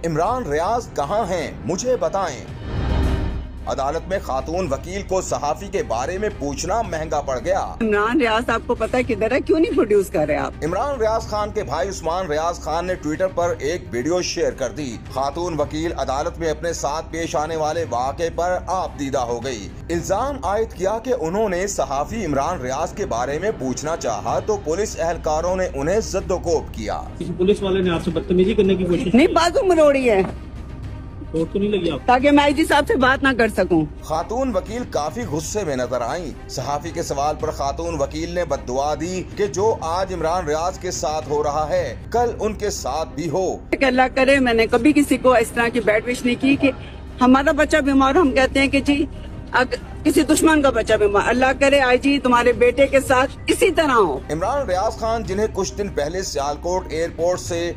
इमरान रियाज कहां हैं, मुझे बताएं। अदालत में खातून वकील को सहाफी के बारे में पूछना महंगा पड़ गया। इमरान रियाज आपको पता है किधर है, क्यों नहीं प्रोड्यूस कर रहे आप? इमरान रियाज खान के भाई उस्मान रियाज खान ने ट्विटर पर एक वीडियो शेयर कर दी। खातून वकील अदालत में अपने साथ पेश आने वाले वाक़े पर आपदीदा हो गई। इल्जाम आयद किया कि उन्होंने सहाफी इमरान रियाज के बारे में पूछना चाहा तो पुलिस एहलकारों ने उन्हें जद्दोकोब किया। किसी पुलिस वाले ने आपसे बदतमीजी करने की कोशिश नहीं, बाजू मरोड़ी है तो नहीं लगी आप? ताकि मैं आईजी साहब से बात ना कर सकूं। खातून वकील काफी गुस्से में नजर आईं। सहाफी के सवाल पर खातून वकील ने बद्दुआ दी कि जो आज इमरान रियाज के साथ हो रहा है कल उनके साथ भी हो। अल्लाह करे, मैंने कभी किसी को इस तरह की बैड विश नहीं की कि हमारा बच्चा बीमार, हम कहते हैं कि जी किसी दुश्मन का बच्चा बीमार, अल्लाह करे आईजी तुम्हारे बेटे के साथ इसी तरह हो। इमरान रियाज खान, जिन्हें कुछ दिन पहले सियालकोट एयरपोर्ट से